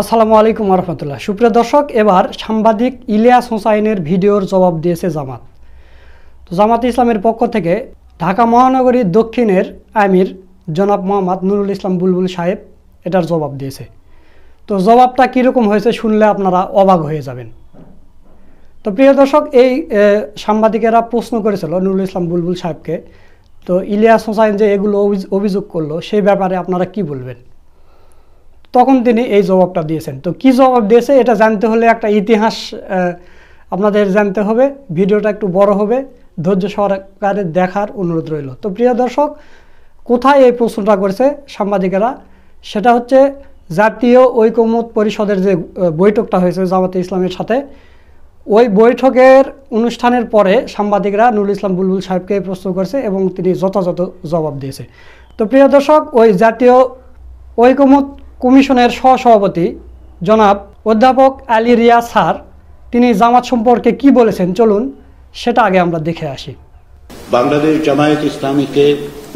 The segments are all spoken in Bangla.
আসসালামু আলাইকুম রহমতুল্লাহ। সুপ্রিয় দর্শক, এবার সাংবাদিক ইলিয়াস হোসাইনের ভিডিওর জবাব দিয়েছে জামাত। তো জামাত ইসলামের পক্ষ থেকে ঢাকা মহানগরী দক্ষিণের আমির জনাব মোহাম্মদ নুরুল ইসলাম বুলবুল সাহেব এটার জবাব দিয়েছে। তো জবাবটা কীরকম হয়েছে শুনলে আপনারা অবাক হয়ে যাবেন। তো প্রিয় দর্শক, এই সাংবাদিকেরা প্রশ্ন করেছিল নুরুল ইসলাম বুলবুল সাহেবকে, তো ইলিয়াস হোসাইন যে এগুলো অভিযোগ করলো সেই ব্যাপারে আপনারা কি বলবেন। তখন তিনি এই জবাবটা দিয়েছেন। তো কি জবাব দিয়েছে এটা জানতে হলে একটা ইতিহাস আপনাদের জানতে হবে। ভিডিওটা একটু বড় হবে, ধৈর্য সহকারে দেখার অনুরোধ রইল। তো প্রিয় দর্শক, কোথায় এই প্রশ্নটা করেছে সাংবাদিকেরা, সেটা হচ্ছে জাতীয় ঐকমত্য পরিষদের যে বৈঠকটা হয়েছে জামাতে ইসলামের সাথে, ওই বৈঠকের অনুষ্ঠানের পরে সাংবাদিকরা নুরুল ইসলাম বুলবুল সাহেবকে প্রশ্ন করেছে এবং তিনি যথাযথ জবাব দিয়েছে। তো প্রিয় দর্শক, ওই জাতীয় ঐকমত্য কমিশনের সহসভাপতি জনাব অধ্যাপক আলী রিয়াজ স্যার তিনি জামাত সম্পর্কে কি বলেছেন চলুন সেটা আগে আমরা দেখে আসি। বাংলাদেশ জামায়াত ইসলামীকে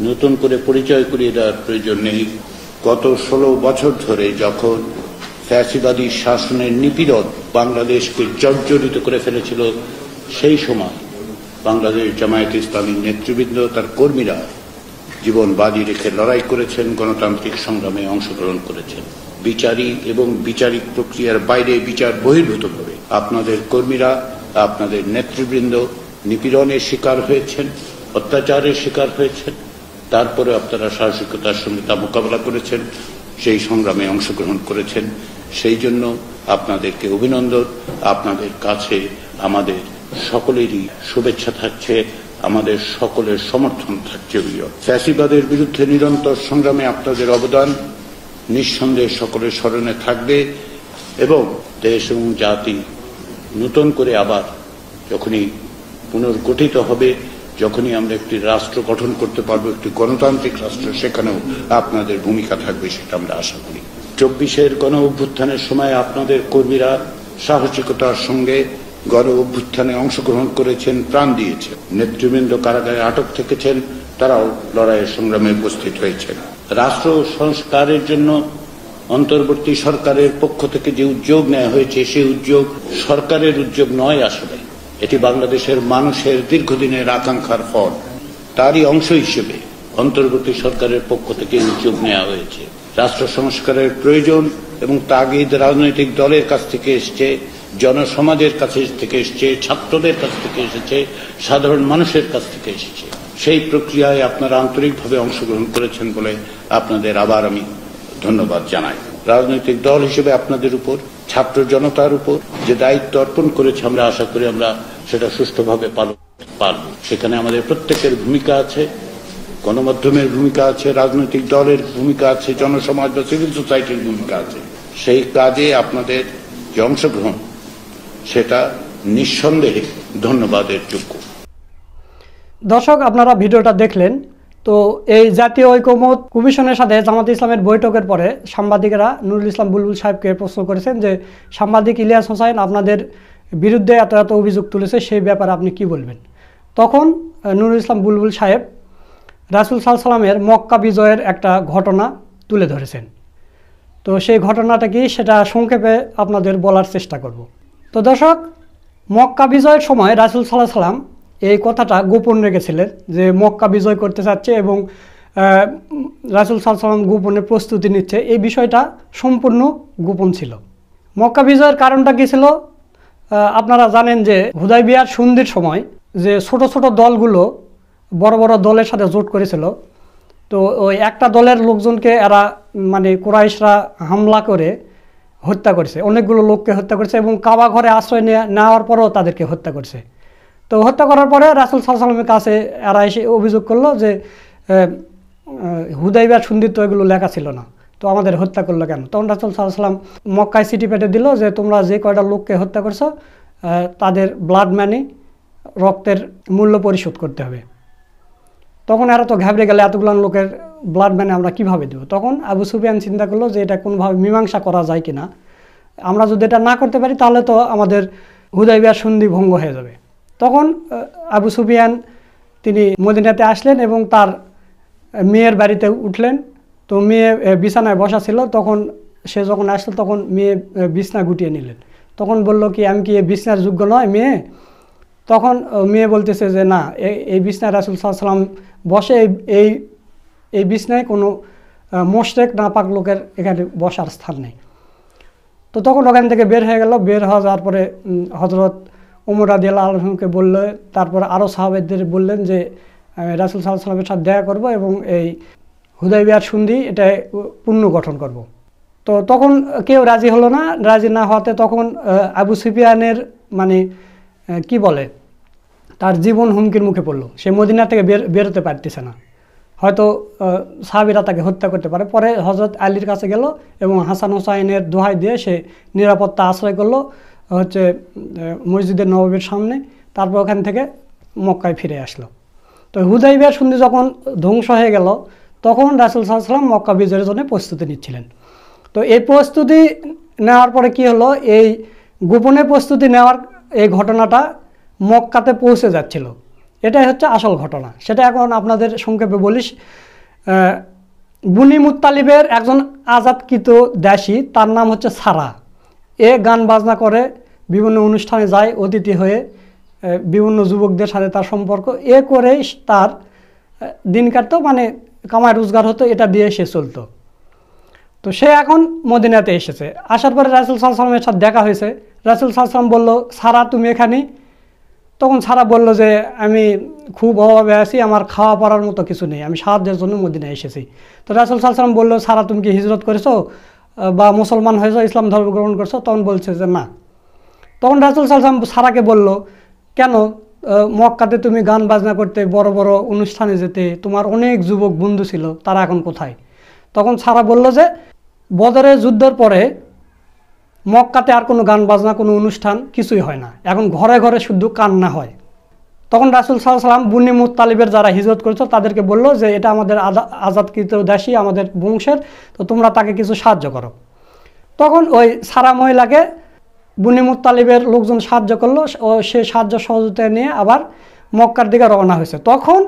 নতুন করে পরিচয় করিয়ে দেওয়ার প্রয়োজন নেই। গত 16 বছর ধরে যখন ফ্যাসিবাদী শাসনের নিপীড়ন বাংলাদেশকে জর্জরিত করে ফেলেছিল, সেই সময় বাংলাদেশ জামায়াত ইসলামীর নেতৃবৃন্দ, তার কর্মীরা জীবন বাজি রেখে লড়াই করেছেন, গণতান্ত্রিক সংগ্রামে অংশগ্রহণ করেছেন। বিচারী এবং বিচারিক প্রক্রিয়ার বাইরে বিচার বহির্ভূতভাবে আপনাদের কর্মীরা, আপনাদের নেতৃবৃন্দ নিপীড়নের শিকার হয়েছেন, অত্যাচারের শিকার হয়েছেন। তারপরে আপনারা সাহসিকতার সঙ্গে তা মোকাবেলা করেছেন, সেই সংগ্রামে অংশগ্রহণ করেছেন। সেই জন্য আপনাদেরকে অভিনন্দন। আপনাদের কাছে আমাদের সকলেরই শুভেচ্ছা থাকছে, আমাদের সকলের সমর্থন থাকছে। ফ্যাসিবাদের বিরুদ্ধে নিরন্তর সংগ্রামে আপনাদের অবদান নিঃসন্দেহে সকলের স্মরণে থাকবে এবং দেশ এবং জাতি নতুন করে আবার যখনই পুনর্গঠিত হবে, যখনই আমরা একটি রাষ্ট্র গঠন করতে পারবো, একটি গণতান্ত্রিক রাষ্ট্র, সেখানেও আপনাদের ভূমিকা থাকবে, সেটা আমরা আশা করি। 24-এর গণ অভ্যুত্থানের সময় আপনাদের কর্মীরা সাহসিকতার সঙ্গে গণ অভ্যুত্থানে অংশগ্রহণ করেছেন, প্রাণ দিয়েছেন। নেতৃবৃন্দ কারাগারে আটক থেকেছেন, তারাও লড়াইয়ের সংগ্রামে উপস্থিত হয়েছেন। রাষ্ট্র সংস্কারের জন্য অন্তর্বর্তী সরকারের পক্ষ থেকে যে উদ্যোগ নেওয়া হয়েছে, সেই উদ্যোগ সরকারের উদ্যোগ নয়, আসলে এটি বাংলাদেশের মানুষের দীর্ঘদিনের আকাঙ্ক্ষার ফল। তারই অংশ হিসেবে অন্তর্বর্তী সরকারের পক্ষ থেকে উদ্যোগ নেওয়া হয়েছে। রাষ্ট্র সংস্কারের প্রয়োজন এবং তাগিদ রাজনৈতিক দলের কাছ থেকে এসছে, জনসমাজের কাছ থেকে এসছে, ছাত্রদের কাছ থেকে এসেছে, সাধারণ মানুষের কাছ থেকে এসেছে। সেই প্রক্রিয়ায় আপনারা আন্তরিকভাবে অংশগ্রহণ করেছেন বলে আপনাদের আবার আমি ধন্যবাদ জানাই। রাজনৈতিক দল হিসেবে আপনাদের উপর, ছাত্র জনতার উপর যে দায়িত্ব অর্পণ করেছে, আমরা আশা করি আমরা সেটা সুষ্ঠুভাবে পালন করতে পারব। সেখানে আমাদের প্রত্যেকের ভূমিকা আছে, গণমাধ্যমের ভূমিকা আছে, রাজনৈতিক দলের ভূমিকা আছে, জনসমাজ বা সিভিল সোসাইটির ভূমিকা আছে। সেই কাজে আপনাদের যে অংশগ্রহণ, সেটা নিঃসন্দেহে ধন্যবাদের যোগ্য। দর্শক, আপনারা ভিডিওটা দেখলেন। তো এই জাতীয় ঐকমত্য কমিশনের সাথে জামাত ইসলামের বৈঠকের পরে সাংবাদিকেরা নুরুল ইসলাম বুলবুল সাহেবকে প্রশ্ন করেছেন যে সাংবাদিক ইলিয়াস হোসাইন আপনাদের বিরুদ্ধে এত এত অভিযোগ তুলেছে, সেই ব্যাপারে আপনি কি বলবেন। তখন নুরুল ইসলাম বুলবুল সাহেব রাসূল সাল্লাল্লাহু আলাইহি ওয়াসাল্লামের মক্কা বিজয়ের একটা ঘটনা তুলে ধরেছেন। তো সেই ঘটনাটা কি সেটা সংক্ষেপে আপনাদের বলার চেষ্টা করব। তো দর্শক, মক্কা বিজয়ের সময় রাসূল সাল্লাল্লাহু আলাইহি ওয়াসাল্লাম এই কথাটা গোপন রেখেছিলেন যে মক্কা বিজয় করতে চাচ্ছে এবং রাসূল সাল্লাল্লাহু আলাইহি ওয়াসাল্লাম গোপনে প্রস্তুতি নিচ্ছে, এই বিষয়টা সম্পূর্ণ গোপন ছিল। মক্কা বিজয়ের কারণটা কী ছিল আপনারা জানেন যে হুদায়বিয়ার সন্ধির সময় যে ছোট ছোট দলগুলো বড় বড় দলের সাথে জোট করেছিল, তো ওই একটা দলের লোকজনকে এরা কুরাইশরা হামলা করে হত্যা করেছে, অনেকগুলো লোককে হত্যা করেছে এবং কাবা ঘরে আশ্রয় নেওয়ার পরেও তাদেরকে হত্যা করছে। তো হত্যা করার পরে রাসূল সাল্লাল্লাহু আলাইহি ওয়াসাল্লামের কাছে এরা এসে অভিযোগ করলো যে হুদায়বিয়ার সন্ধিতে এগুলো লেখা ছিল না, তো আমাদের হত্যা করলো কেন। তখন রাসূল সাল্লাল্লাহু আলাইহি ওয়াসাল্লাম মক্কায় চিঠি পেটে দিল যে তোমরা যে কয়টা লোককে হত্যা করছো তাদের ব্লাড মানি, রক্তের মূল্য পরিশোধ করতে হবে। তখন এরা তো ঘাবড়ে গেলে, এতগুলো লোকের ব্লাড মানি আমরা কীভাবে দেবো। তখন আবু সুফিয়ান চিন্তা করলো যে এটা কোনোভাবে মীমাংসা করা যায় কিনা, আমরা যদি এটা না করতে পারি তাহলে তো আমাদের হুদায়বিয়ার সন্ধি ভঙ্গ হয়ে যাবে। তখন আবু সুফিয়ান তিনি মদিনাতে আসলেন এবং তার মেয়ের বাড়িতে উঠলেন। তো মেয়ে বিছানায় বসা ছিল, তখন সে যখন আসলো তখন মেয়ে বিছনা গুটিয়ে নিলেন। তখন বলল কি আমি কি এই বিছনার যোগ্য নয় মেয়ে? তখন মেয়ে বলতেছে যে না, এই বিছনায় রাসূল সাল্লাল্লাহু আলাইহি ওয়াসাল্লাম বসে, এই বিছনায় কোনো মুশরিক নাপাক লোকের এখানে বসার স্থান নেই। তো তখন ওখান থেকে বের হয়ে গেল। বের হয়ে যাওয়ার পরে হযরত ওমর রাদিয়াল্লাহু আনহুকে বলল, তারপরে আরও সাহাবাদের বললেন যে রাসূল সাল্লাল্লাহু আলাইহি ওয়াসাল্লামের সাথে দেখা করব এবং এই হুদায়বিয়ার সন্ধি এটা পুনর্গঠন করব। তো তখন কেউ রাজি হলো না। রাজি না হওয়াতে তখন আবু সুফিয়ানের মানে কি বলে, তার জীবন হুমকির মুখে পড়লো। সে মদিনা থেকে বেরোতে পারতেছে না, হয়তো সাহাবীরা তাকে হত্যা করতে পারে। পরে হযরত আলীর কাছে গেল এবং হাসান হোসাইনের দোহাই দিয়ে সে নিরাপত্তা আশ্রয় করলো হচ্ছে মসজিদের নববীর সামনে। তারপর ওখান থেকে মক্কায় ফিরে আসলো। তো হুদায়বিয়ার সন্ধি যখন ধ্বংস হয়ে গেল তখন রাসূল সাল্লাল্লাহু আলাইহি ওয়াসাল্লাম মক্কা বিজয়ের জন্য প্রস্তুতি নিচ্ছিলেন। তো এই প্রস্তুতি নেওয়ার পরে কি হলো, এই গোপনে প্রস্তুতি নেওয়ার এই ঘটনাটা মক্কাতে পৌঁছে যাচ্ছিল। এটাই হচ্ছে আসল ঘটনা। সেটা এখন আপনাদের সংক্ষেপে বলিস। বনি মুত্তালিবের একজন আজাদকৃত দাসী, তার নাম হচ্ছে সারা। এ গান বাজনা করে, বিভিন্ন অনুষ্ঠানে যায় অতিথি হয়ে, বিভিন্ন যুবকদের সাথে তার সম্পর্ক, এ করেই তার দিন কাটতো, মানে কামাই রোজগার হতো, এটা দিয়ে সে চলতো। তো সে এখন মদিনাতে এসেছে। আসার পরে রাসূল সাল্লাল্লাহু আলাইহি ওয়াসাল্লামের সাথে দেখা হয়েছে। রাসূল সাল্লাল্লাহু আলাইহি ওয়াসাল্লাম বলল, সারা তুমি এখানে? তখন সারা বলল যে আমি খুব অভাবে আছি, আমার খাওয়া পড়ার মতো কিছু নেই, আমি সাহায্যের জন্য মদিনায় এসেছি। তো রাসূল সাল্লাল্লাহু আলাইহি ওয়াসাল্লাম বলল, সারা তুমি কি হিজরত করেছো বা মুসলমান হয়েছো, ইসলাম ধর্ম গ্রহণ করছো? তখন বলছে যে না। তখন রাসূল সাল্লাল্লাহু আলাইহি ওয়াসাল্লাম সারাকে বলল, কেন মক্কাতে তুমি গান বাজনা করতে, বড় বড় অনুষ্ঠানে যেতে, তোমার অনেক যুবক বন্ধু ছিল, তারা এখন কোথায়? তখন সারা বলল যে বদরের যুদ্ধের পরে মক্কাতে আর কোনো গান বাজনা, কোনো অনুষ্ঠান কিছুই হয় না, এখন ঘরে ঘরে শুধু কান্না হয়। তখন রাসূল সাল্লাল্লাহু আলাইহি ওয়াসাল্লাম বনি মুত্তালিবের যারা হিজরত করেছে তাদেরকে বলল যে এটা আমাদের আজাদকৃত দাসী, আমাদের বংশের, তো তোমরা তাকে কিছু সাহায্য করো। তখন ওই সারা মহিলাকে বনি মুত্তালিবের লোকজন সাহায্য করলো, ও সে সাহায্য সহযোগিতা নিয়ে আবার মক্কার দিকে রওনা হয়েছে। তখন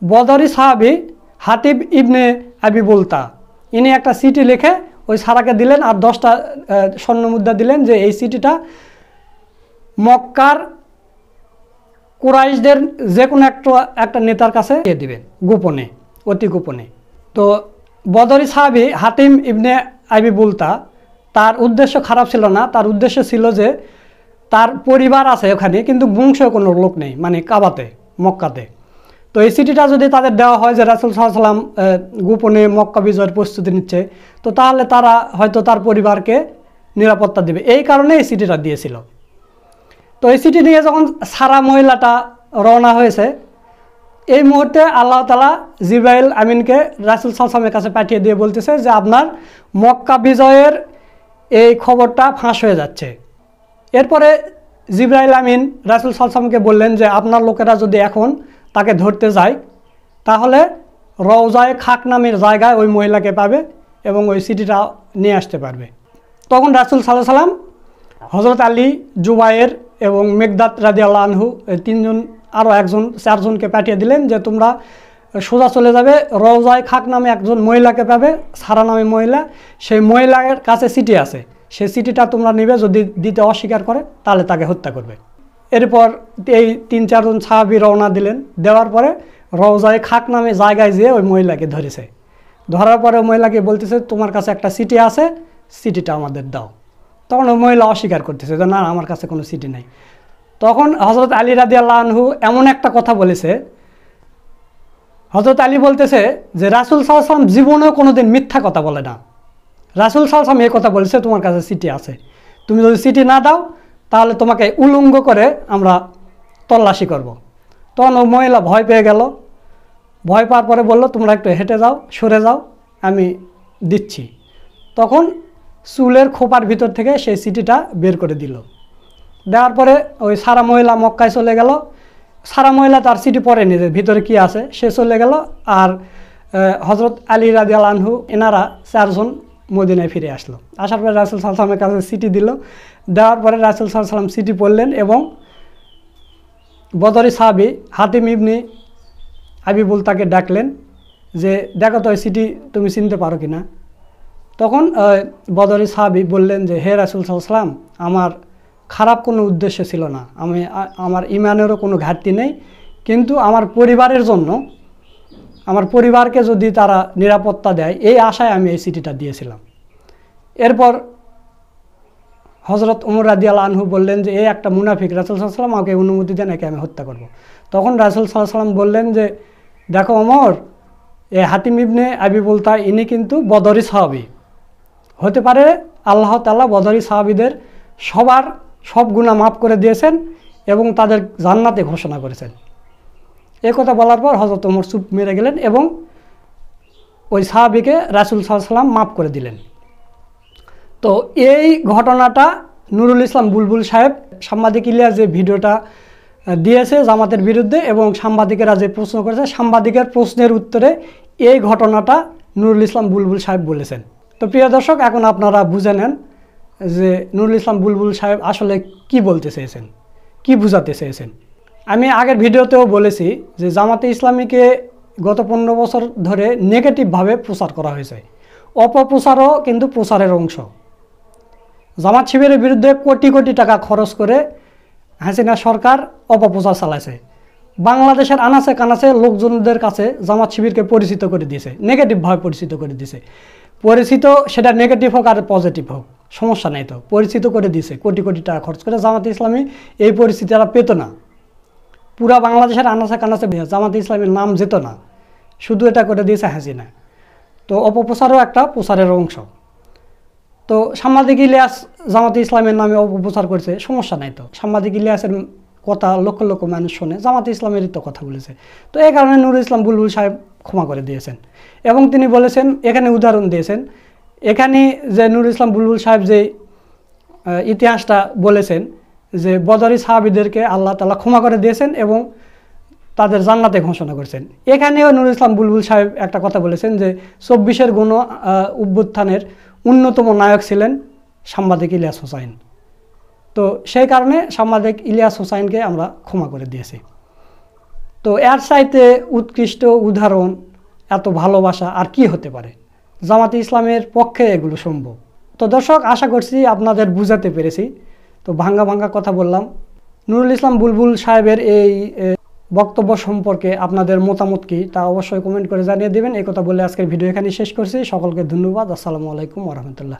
বদরি সাহাবী হাতিব ইবনে আবি বুলতা, ইনি একটা চিঠি লিখে ওই সারাকে দিলেন আর 10টা স্বর্ণমুদ্রা দিলেন যে এই চিঠিটা মক্কার কুরাইশদের যে কোনো একটা নেতার কাছে দিয়ে দিবেন, গোপনে, অতি গোপনে। তো বদরি সাহাবী হাতিম ইবনে আবি বুলতা, তার উদ্দেশ্য খারাপ ছিল না। তার উদ্দেশ্য ছিল যে তার পরিবার আছে ওখানে, কিন্তু বংশ কোনো লোক নেই, মানে কাবাতে, মক্কাতে। তো এই চিঠিটা যদি তাদের দেওয়া হয় যে রাসূল সাল্লাল্লাহু আলাইহি ওয়াসাল্লাম গোপনে মক্কা বিজয়ের প্রস্তুতি নিচ্ছে, তো তাহলে তারা হয়তো তার পরিবারকে নিরাপত্তা দেবে, এই কারণে এই চিঠিটা দিয়েছিল। তো এই চিঠি নিয়ে যখন সারা মহিলাটা রওনা হয়েছে, এই মুহূর্তে আল্লাহ তাআলা জিবরাইল আমিনকে রাসূল সাল্লাল্লাহু আলাইহি ওয়াসাল্লামের কাছে পাঠিয়ে দিয়ে বলতেছে যে আপনার মক্কা বিজয়ের এই খবরটা ফাঁস হয়ে যাচ্ছে। এরপরে জিবরাইল আমিন রাসূল সাল্লাল্লাহু আলাইহি ওয়াসাল্লামকে বললেন যে আপনার লোকেরা যদি এখন তাকে ধরতে যায় তাহলে রওজায়ে খাক নামের জায়গায় ওই মহিলাকে পাবে এবং ওই চিঠিটা নিয়ে আসতে পারবে। তখন রাসূল সাল্লাল্লাহু আলাইহি ওয়াসাল্লাম হযরত আলী, জুবায়ের এবং মেকদাদ রাদিয়াল্লাহু আনহু, তিনজন, আরও একজন, 4 জনকে পাঠিয়ে দিলেন যে তোমরা সোজা চলে যাবে, রওজায়ে খাক নামে একজন মহিলাকে পাবে, সারা নামে মহিলা, সেই মহিলার কাছে চিঠি আছে, সেই চিঠিটা তোমরা নেবে, যদি দিতে অস্বীকার করে তাহলে তাকে হত্যা করবে। এরপর এই 3-4 জন সাহাবী রওনা দিলেন। দেওয়ার পরে রওজায়ে খাক নামে জায়গায় যেয়ে ওই মহিলাকে ধরেছে। ধরার পরে ওই মহিলাকে বলতেছে তোমার কাছে একটা চিঠি আছে, চিঠিটা আমাদের দাও। তখন ওই মহিলা অস্বীকার করতেছে যে না, আমার কাছে কোনো চিঠি নেই। তখন হযরত আলী রাদিয়াল্লাহু আনহু এমন একটা কথা বলেছে, হযরত আলী বলতেছে যে রাসূল সাল্লাল্লাহু আলাইহি ওয়াসাল্লাম জীবনেও কোনোদিন মিথ্যা কথা বলে না। রাসূল সাল্লাল্লাহু আলাইহি ওয়াসাল্লাম এই কথা বলেছে তোমার কাছে চিঠি আছে, তুমি যদি চিঠি না দাও তাহলে তোমাকে উলঙ্গ করে আমরা তল্লাশি করব। তখন ওই মহিলা ভয় পেয়ে গেল। ভয় পাওয়ার পরে বলল তোমরা একটু হেঁটে যাও, সরে যাও, আমি দিচ্ছি। তখন চুলের খোপার ভিতর থেকে সেই চিঠিটা বের করে দিল। দেওয়ার পরে ওই সারা মহিলা মক্কায় চলে গেল। সারা মহিলা তার চিঠি পড়েনি যে ভিতরে কি আছে, সে চলে গেল। আর হযরত আলী রাদিয়াল্লাহু আনহু এনারা 4 জন মদিনায় ফিরে আসলো। আসার পরে রাসূল সাল্লাল্লাহু আলাইহি ওয়াসাল্লামের কাছে চিঠি দিল। দেওয়ার পরে রাসূল সাল্লাল্লাহু আলাইহি ওয়াসাল্লাম চিঠি পড়লেন এবং বদরি সাহাবী হাতিম ইবনে আবি বুলতাকে ডাকলেন যে দেখো তো এই চিঠি তুমি চিনতে পারো কিনা। তখন বদরি সাহাবী বললেন যে হে রাসূল সাল্লাল্লাহু আলাইহি ওয়াসাল্লাম, আমার খারাপ কোনো উদ্দেশ্য ছিল না, আমার ইমানেরও কোনো ঘাটতি নেই, কিন্তু আমার পরিবারের জন্য, আমার পরিবারকে যদি তারা নিরাপত্তা দেয় এই আশায় আমি এই চিঠিটা দিয়েছিলাম। এরপর হযরত ওমর রাদিয়াল্লাহু আনহু বললেন যে এই একটা মুনাফিক, রাসূল সাল্লাল্লাহু আলাইহি ওয়াসাল্লাম আমাকে অনুমতি দেন, একে আমি হত্যা করব। তখন রাসূল সাল্লাল্লাহু আলাইহি ওয়াসাল্লাম বললেন যে দেখো ওমর, এই হাতিম ইবনে আবি বুলতা ইনি কিন্তু বদরি সাহাবী, হতে পারে আল্লাহ তাআলা বদরি সাহাবীদের সব গুনাহ মাফ করে দিয়েছেন এবং তাদের জান্নাতে ঘোষণা করেছেন। এই কথা বলার পর হযরত ওমর চুপ মেরে গেলেন এবং ওই সাহাবীকে রাসূল সাল্লাল্লাহু আলাইহি ওয়াসাল্লাম মাফ করে দিলেন। তো এই ঘটনাটা নুরুল ইসলাম বুলবুল সাহেব, সাংবাদিক ইলিয়াস যে ভিডিওটা দিয়েছে জামাতের বিরুদ্ধে এবং সাংবাদিকেরা যে প্রশ্ন করেছে, সাংবাদিকের প্রশ্নের উত্তরে এই ঘটনাটা নুরুল ইসলাম বুলবুল সাহেব বলেছেন। তো প্রিয় দর্শক, এখন আপনারা বুঝে নেন যে নুরুল ইসলাম বুলবুল সাহেব আসলে কি বলতে চেয়েছেন, কি বুঝাতে চেয়েছেন। আমি আগের ভিডিওতেও বলেছি যে জামাতে ইসলামীকে গত 15 বছর ধরে নেগেটিভভাবে প্রচার করা হয়েছে, অপপ্রচারও কিন্তু প্রচারের অংশ। জামাত শিবিরের বিরুদ্ধে কোটি কোটি টাকা খরচ করে হাসিনা সরকার অপপ্রচার চালাইছে, বাংলাদেশের আনাচে কানাচে লোকজনদের কাছে জামাত শিবিরকে পরিচিত করে দিয়েছে, নেগেটিভভাবে পরিচিত করে দিয়েছে। পরিচিত সেটা নেগেটিভ হোক আর পজিটিভ হোক, সমস্যা নেই, তো পরিচিত করে দিয়েছে কোটি কোটি টাকা খরচ করে। জামাতে ইসলামী এই পরিস্থিতি তারা পেত না, পুরা বাংলাদেশের আনাচে কানাচে জামাতে ইসলামীর নাম যেত না, শুধু এটা করে দিয়েছে হাসিনা। তো অপপ্রচারও একটা প্রচারের অংশ। তো সাংবাদিক ইলিয়াস জামাতে ইসলামের নামে অপপ্রচার করছে, সমস্যা নাই, তো সাংবাদিক ইলিয়াসের কথা লক্ষ লক্ষ মানুষ শোনে, জামাতে ইসলামেরই তো কথা বলেছে। তো এই কারণে নুরুল ইসলাম বুলবুল সাহেব ক্ষমা করে দিয়েছেন এবং তিনি বলেছেন, এখানে উদাহরণ দিয়েছেন, এখানে যে নুরুল ইসলাম বুলবুল সাহেব যে ইতিহাসটা বলেছেন যে বদরি সাহাবীদেরকে আল্লাহ তাআলা ক্ষমা করে দিয়েছেন এবং তাদের জান্নাতে ঘোষণা করেছেন। এখানেও নুরুল ইসলাম বুলবুল সাহেব একটা কথা বলেছেন যে 24-এর গণ অভ্যুত্থানের অন্যতম নায়ক ছিলেন সাংবাদিক ইলিয়াস হোসাইন। তো সেই কারণে সাংবাদিক ইলিয়াস হোসাইনকে আমরা ক্ষমা করে দিয়েছি। তো এর চাইতে উৎকৃষ্ট উদাহরণ, এত ভালোবাসা আর কি হতে পারে? জামাতে ইসলামের পক্ষে এগুলো সম্ভব। তো দর্শক, আশা করছি আপনাদের বুঝাতে পেরেছি। তো ভাঙ্গা ভাঙ্গা কথা বললাম। নুরুল ইসলাম বুলবুল সাহেবের এই বক্তব্য সম্পর্কে আপনাদের মতামত কি তা অবশ্যই কমেন্ট করে জানিয়ে দেবেন। এই কথা বলে আজকের ভিডিও এখানে শেষ করছি। সকলকে ধন্যবাদ। আসসালামু আলাইকুম ওয়া রাহমাতুল্লাহ।